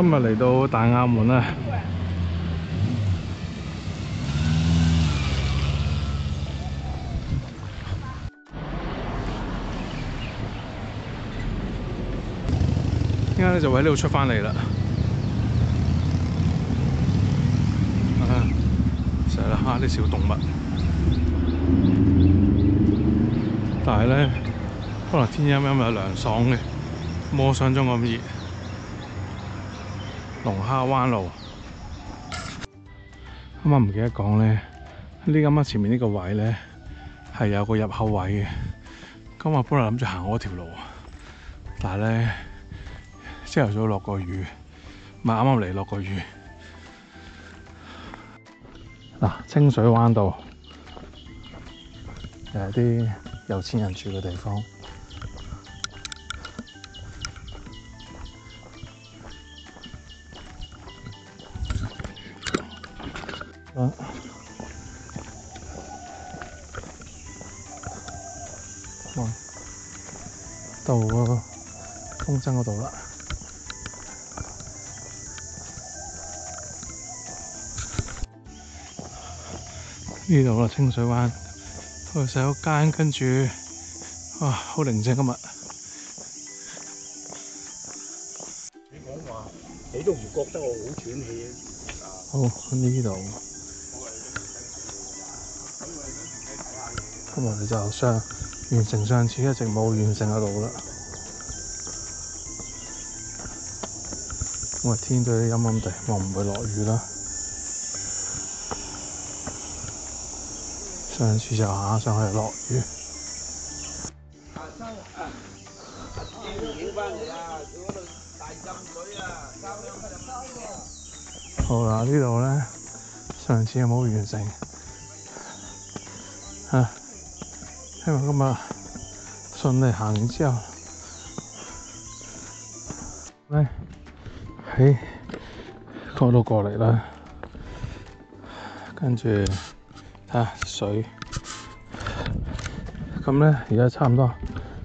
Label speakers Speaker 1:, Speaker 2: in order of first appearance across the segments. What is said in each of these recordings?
Speaker 1: 今日嚟到大亞門啦，依家咧就喺呢度出返嚟啦。成日啦嚇啲小動物，但係咧可能天陰陰有涼爽嘅，冇我想中咁熱。龍蝦灣路，啱啱唔記得講咧，啱前面呢個位咧係有個入口位嘅。咁我本來諗住行嗰條路，但係咧朝頭早落個雨，咪啱啱嚟落個雨。嗱，清水灣道係啲有錢人住嘅地方。到個風箏嗰度啦。呢度啦，清水灣個洗手間，跟住哇，好寧靜今日。
Speaker 2: 你講話，你都唔覺得我好喘氣啊？
Speaker 1: 好，呢度咁我哋就完成上次一直冇完成嘅路啦。咁啊，天都陰陰地，望唔會落雨啦。上次就行上去落雨。好啦，呢度咧上次有冇完成？希望今日順利行完之後，咧喺嗰度過嚟啦，跟住睇下水。咁咧而家差唔多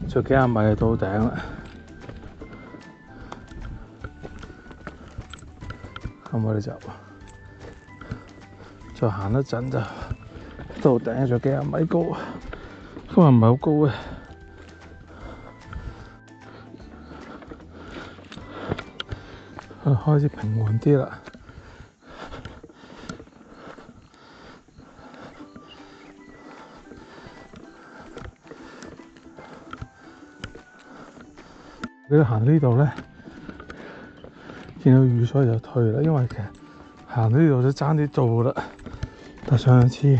Speaker 1: 仲有幾廿米就到頂啦。咁我哋就再行一陣就到頂，仲有幾廿米高。今日唔係好高嘅，開始平緩啲啦。你行呢度咧，見到雨所以就退啦，因為其實行到呢度都爭啲到啦。但上一次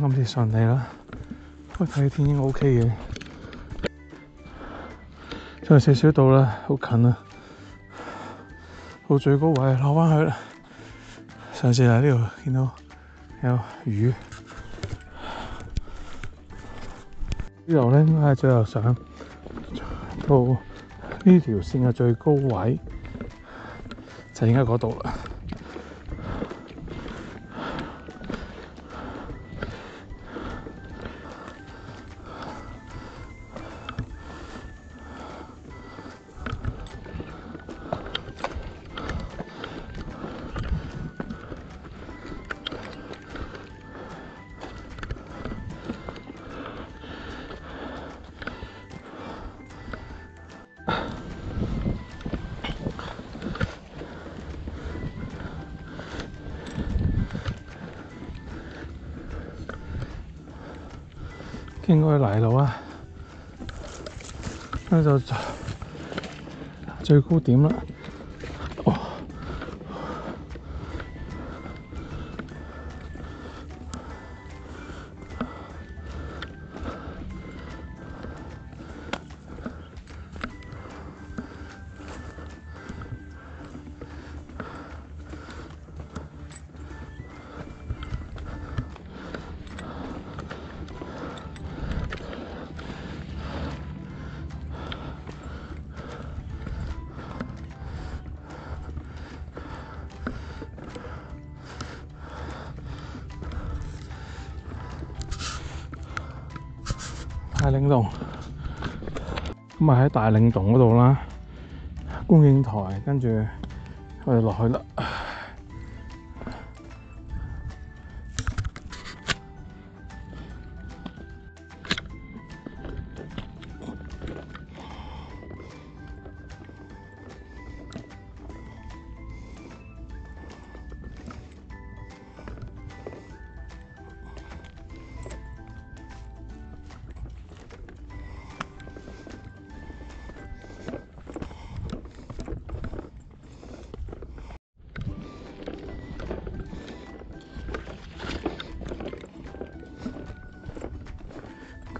Speaker 1: 今次順利啦，我睇天應該 OK 嘅，仲有少少到啦，好近啦，到最高位落返去啦。上次喺呢度見到有魚，呢度咧應該係最後上到呢條線嘅最高位，就應該嗰度啦。經過泥路啊，咁就最高點啦。大嶺洞，咁啊喺大嶺洞嗰度啦，觀景台，跟住我哋落去啦。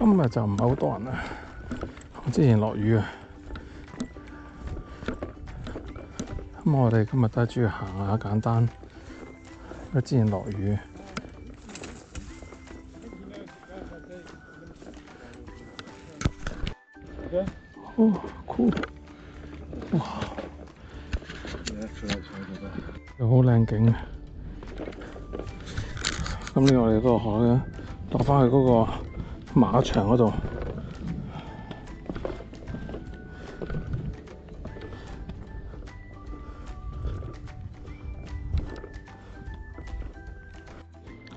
Speaker 1: 今日就唔係好多人啦，我之前落雨啊，咁我哋今日都係主要行下簡單，因為之前落雨。哦，酷！哇，又好靚景。咁呢，我哋嗰個海咧，落返去嗰個馬場嗰度。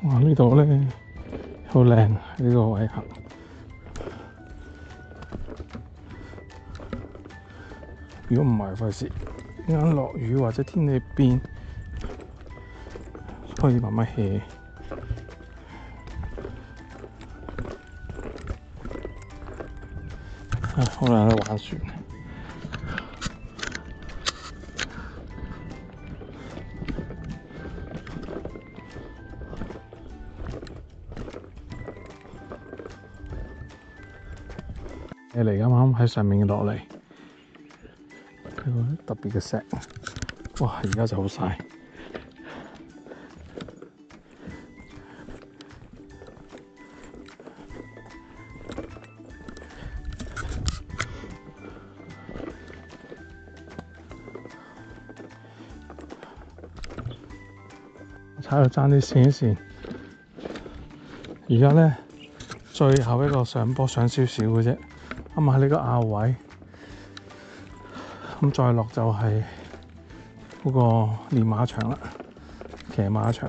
Speaker 1: 哇！呢度咧好靚，呢個位行。如果唔係費事，一陣落雨或者天氣變，可以慢慢 hea。好難喺度玩船。你嚟啱啱喺上面落嚟，呢個特別嘅石，哇！而家就好晒。踩到爭啲線一線，而家咧最後一個上坡上少少嘅啫，啱啱喺呢個坳位，咁再落就係嗰個練馬場啦，騎馬場。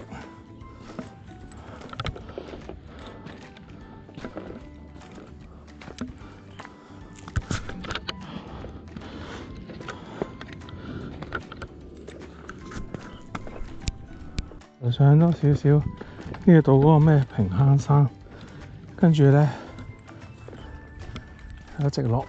Speaker 1: 上多少少呢度嗰個咩平坑山，跟住咧一直落，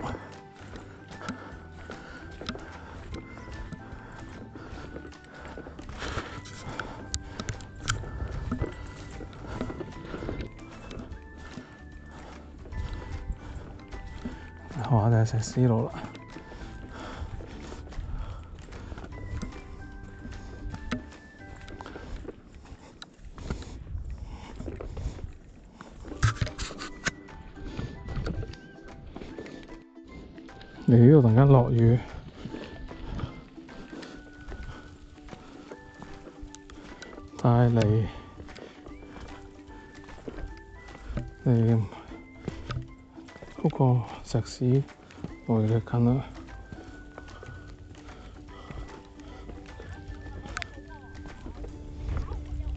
Speaker 1: 哇！就係石屎路啦。嚟呢度突然間落雨，帶嚟嗰個石屎路嘅近啦，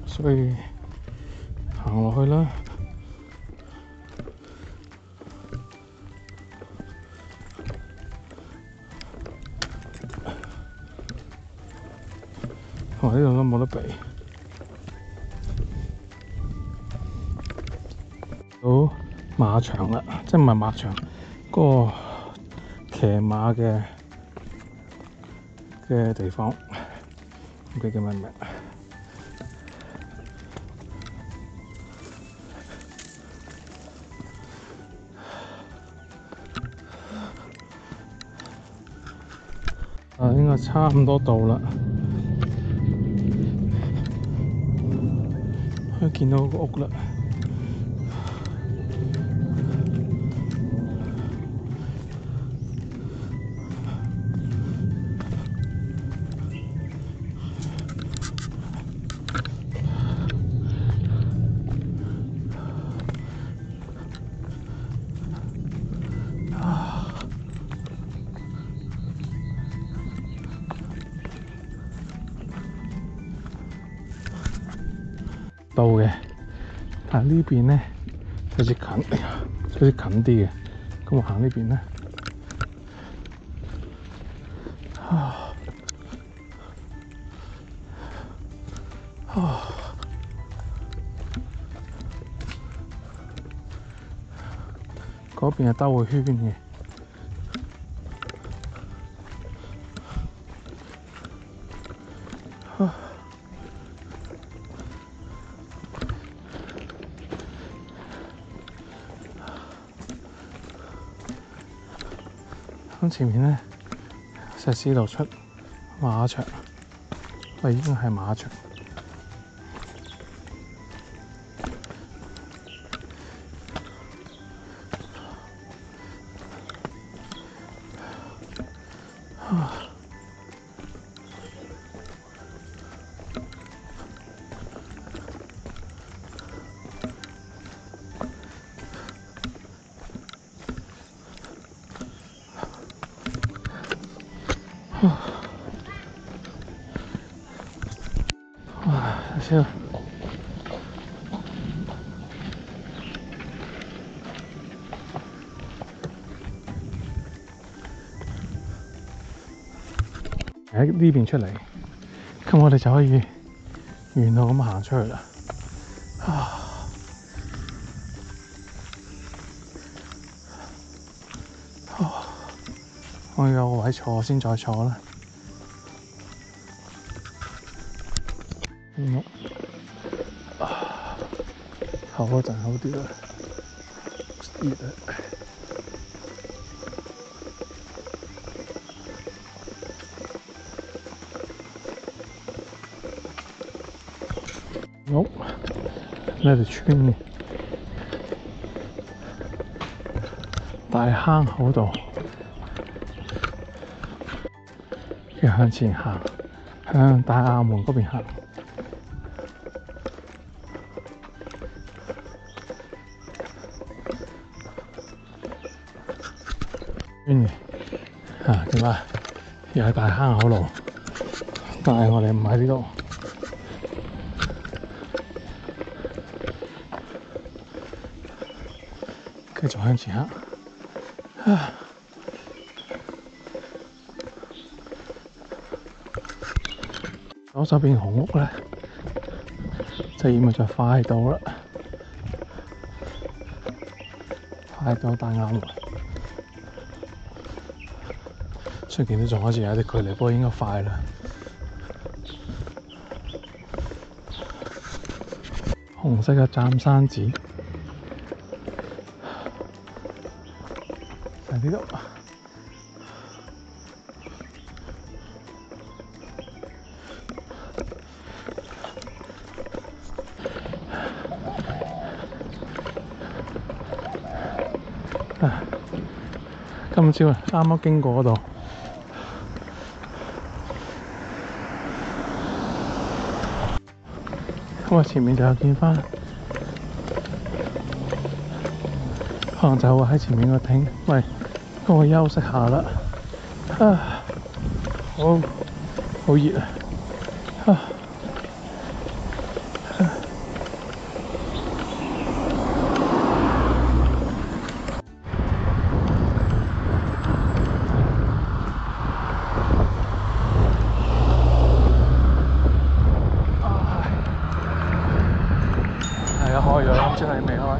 Speaker 1: 所以行落去啦。呢度都冇得避。到馬場啦，即係唔係馬場，嗰個騎馬嘅地方，唔記得叫咩名。應該差唔多到啦。可以見到個屋啦，度嘅，但係呢邊咧好似近，好似近啲嘅。咁我行呢邊咧，嗰邊係兜個圈嘅。咁前面咧，石屎路出馬場，已經係馬場。先。喺呢邊出嚟，咁我哋就可以沿路咁行出去啦。我有個位坐先，再坐啦。後嗰陣好啲啦，熱啊！好，呢條村嘅大坑口度，要向前行，向大亞門嗰邊行。點解？又係大坑口路，但係我哋唔喺呢度。繼續向前行。左手邊紅屋咧，就意味着快到啦，快到大亞門。雖然都仲好似有啲距離，不過應該快啦。紅色嘅湛山寺，喺呢度。今朝啱啱經過嗰度。咁啊，前面就有見翻，可能就會喺前面個亭，喂，咁我休息下啦。好熱啊！係啊，開咗啦，即係未開。